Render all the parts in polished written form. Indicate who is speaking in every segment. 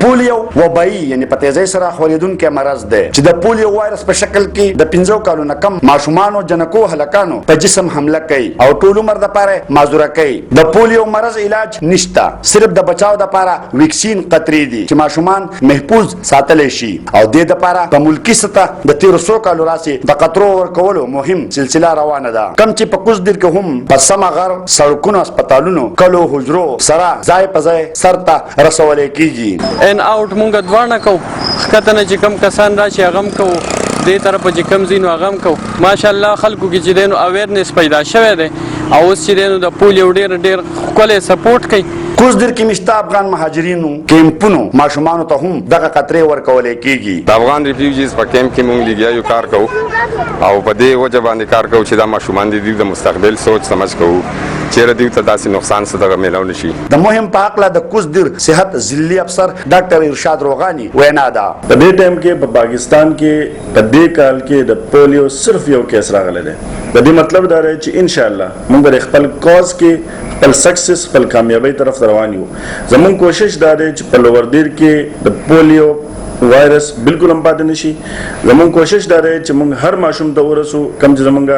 Speaker 1: پولیو وبایي یعنی په تیزی سره خورېدونکی مرض دی چې د پولیو وایرس په شکل کې د 15 کالو نه کم ماشومانو جنکو هلکانو په جسم حمله کوي او ټول عمر دپاره معذوره کوي. د پولیو مرض علاج نشته، صرف د بچاو دپاره ویکسین قطري دي چې ماشومان محفوظ ساتلی شي او دې دپاره په ملکي سطح د تیرو 100 کالو راسې د قطرو ورکولو مهم سلسله روانه ده، کم چې په کوزدیر کې هم په سمه غر سړکونو اسپتالونو کلو حجرو سره ځای په ځای سر ته رسولی کیږي.
Speaker 2: ان اوټ مونږ دواړه کوو، ښکته نه چې کم کسان راشي هغه هم کوو، دې طرفه چې کم ځي نو هغه هم کوو. ماشاءالله خلکو کې چې دی نو اویرنس پیدا شوی دی او اوس چې دی نو د پولیو ډېر ښکلی سپورټ کوي.
Speaker 1: کوزدیر کې مشته افغان مهاجرینو کیمپونو ماشومانو ته هم دغه قطرې ورکولی کیږي.
Speaker 3: د افغان ریفیوجیز په کیمپ کې مونږ لګیا یو کار کوو او په دې وجه باندې کار کوو چې دا ماشومان د دوی د مستقبل سوچ سمج کوو چیرې دوی ته داسې نقصان څه دغه میلاو نه شي.
Speaker 1: د مهم په هکله د کوزدیر صحت ضلعي افسر ډاکټر ارشاد روغاني وینا ده.
Speaker 4: په دې ټایم کې په پاکستان کې په دې کال کې د پولیو صرف یو کیس راغلی دی. د دې مطلب دا دی چې انشاءالله موږ د خپل کاز کې خپل سکسس خپل کامیابی طرف ته روان یو. زموږ کوشش دا دی چې په لوردیر کې د پولیو وایرس بالکل هم پاتې نشي. زموږ کوشش دا دی چې موږ هر ماشوم ته ورسو، کم چې زموږ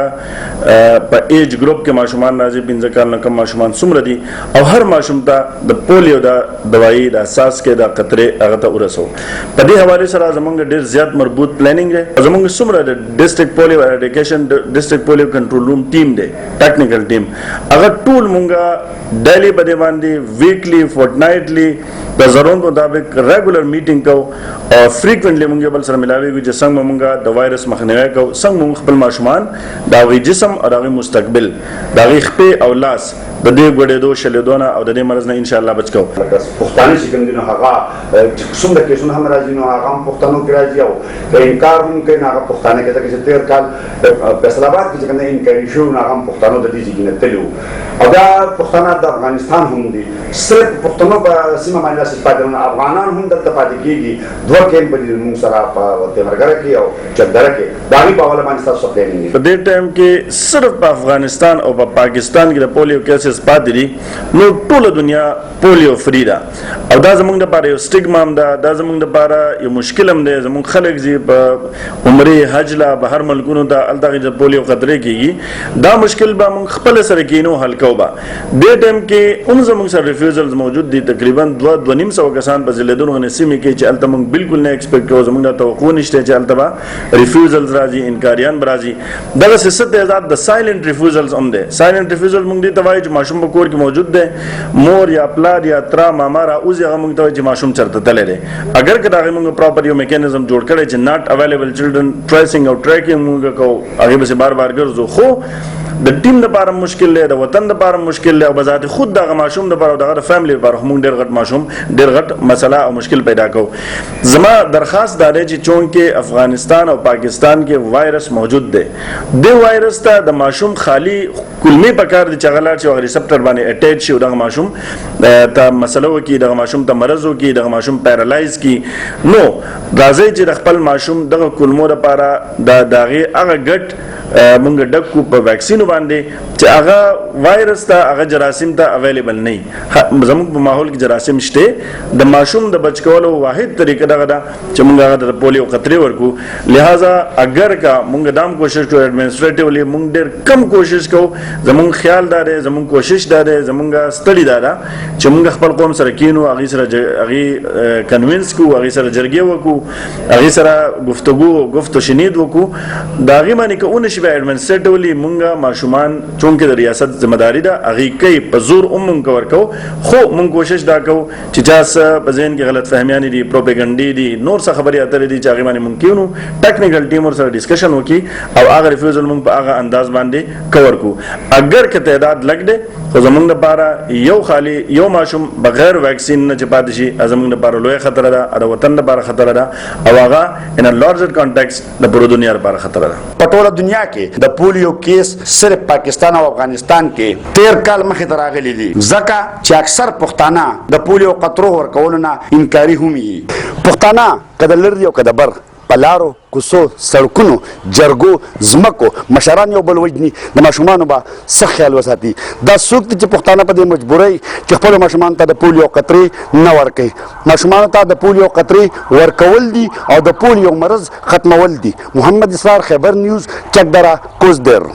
Speaker 4: په ایج ګروپ کې ماشومان راځي 15 کال نه کم ماشومان څومره دي او هر ماشوم ته د پولیو د دوایي د اساس کې د قطرې هغه ته ورسو. په دې حوالې سره زموږ ډېر زیات مربوط پلانینګ دی. زموږ څومره د ډسټرکټ پولیو اریډیکیشن ډسټرکټ پولیو کنټرول روم ټیم دی، ټیکنیکل ټیم، هغه ټول مونږه ډیلی په دې باندې ویکلی فورټنایټلی د ضرورت مطابق ریګولر میټینګ کوو او فریکوینټلی مونږ بل سره ملاویږو چې څنګه مونږ د وایرس مخنیوی کوو، څنګه مونږ خپل ماشومان د هغوی جسم او د هغوی مستقبل د هغوی خپې او لاس د دې ګوډېدو شلېدو نه او د دې مرض نه انشاءالله بچ کوو.
Speaker 1: پښتانه چې کوم دي نو هغه څومره کیسونه هم راځي نو هغه هم پښتنو کې راځي او انکار هم کوي. هغه پښتانه کې چې تېر کال فیصل آباد کې چې کوم انکاري شو نو هغه هم پښتنو د دې ځای نه تللي وو او دا پښتانه د افغانستان هم دي. صرف پښتنو په سیمه باندې داسې پاتې نه، افغانان هم دلته پاتې کېږي. 2 کیمپ دي موږ سره په تیمرګره کې او چندره کې، د هغوی په حواله باندې ستاسو څه پلانینګ دی؟
Speaker 4: په دې ټایم کې صرف په افغانستان او په پاکستان کې د پولیو کیسز پاتې دي، نو ټوله دنیا پولیو فری ده او دا زموږ دپاره یو سټیګما هم ده، دا زموږ دپاره یو مشکل هم دی. زموږ خلک ځي په عمرې حج له بهر ملکونو ته، هلته هغې د پولیو قطرې کېږي. دا مشکل به موږ خپله سره کینو حل کوو. به دې ټایم کې هم زموږ سره ریفیوزلز موجود دي، تقریبا 2-2.5 کسان په ضلع دونو سیمې کې چې هلته موږ بالکل نه ایکسپیکټ کوو، زموږ دا توقع نشته چې هلته به ریفیوزلز راځي، انکاریان به راځي. دغسې ست تعداد د سایلنټ ریفیوزلز هم دی. سایلنټ ریفیوزل موږ دې ته وایو چې ماشوم په کور کې موجود دی، مور یا پلار یا ترا ماما راوځي، هغه موږ ته وایي چې ماشوم چېرته تللی دی. اگر که د هغې موږ پراپر یو میکانیزم جوړ کړی چې ناٹ اویلیبل چلډرن ټریسنګ او ټریکینګ موږ کوو، هغې پسې بار بار ګرځو. خو د ټیم دپاره مشکل دی، د وطن دپاره مشکل دی او بذات خود دغه ماشوم دپاره او دغه فیملی دپاره موږ ډېر غټ ماشوم ډېر غټ مسله او مشکل پیدا کوو. زما درخواست دا دی چې چونکې افغانستان او پاکستان کې وایرس موجود دی، دې وایرس ته د ماشوم خالی کلمې پکار دي چې هغه لاړ شي او هغه ریسپټر باندې اټیچ شي او دغه ماشوم ته مسله وکړي، دغه ماشوم ته مرض وکړي، دغه ماشوم پیرالایز کړي. نو راځئ چې د خپل ماشوم دغه کلمو دپاره د هغې هغه ګټ مونږ ډک کو په ویکسینو باندې چې هغه وایرس ته هغه جراثیم ته اویلیبل نه وي. زموږ په ماحول کې جراثیم شته، د ماشوم د بچ کولو واحد طریقه دغه ده چې مونږ هغه د پولیو قطرې ورکو. لہذا اگر که مونږ دام کوشش کوو ایڈمنسټریټیولی مونږ ډېر کم کوشش کوو. زموږ خیال دا دی، زموږ کوشش دا دی، زموږ ستړي دا ده چې مونږ خپل قوم سره کینو، هغې سره هغې کنوینس کړو، هغې سره جرګې وکړو، هغې سره گفتگو گفت و شنید وکړو. د هغې باندې که ونه شي بیا ایڈمنسټریټیولی مونږ ماشومان چونکې د ریاست ذمہ داري ده هغې کوي په زور هم مونږ کور کوو. خو مونږ کوشش دا کوو چې چا څه په ذهن کې غلط فهمیانې دي، پروپیګنډې دي، نور څه خبرې اترې دي چې هغې باندې مونږ کینو ټیکنیکل ټیم ورسره ډسکشن وکړي او هغه ریفیوزل مونږ په هغه انداز باندې کور کړو. اگر که تعداد لږ دی خو زموږ دپاره یو خالي یو ماشوم بغیر ویکسین نه چې پاتې شي زموږ دپاره لویه خطره ده، د وطن دپاره خطره ده او هغه ان ا لارجر کانټیکسټ د پوره دنیا لپاره خطره ده.
Speaker 1: په ټوله دنیا کې د پولیو کیس صرف پاکستان او افغانستان کې 13 کال مخې ته راغلي دي، ځکه چې اکثر پښتانه د پولیو قطرو ورکولو نه انکاري هم وي. پښتانه که د لر دي او که د بر پلارو کوسو سړکونو جرګو زمکو مشران یو بل وجني د ماشومانو به سخت خیال وساتي دا څوک دي چې پښتانه په دې مجبورۍ چې خپل ماشومان ته د پولیو قطري نه ورکوي ماشومانو ته د پولیو قطري ورکول دي او د پولیو مرض ختمول دي محمد اسرار خیبر نیوز چکدره کوزدر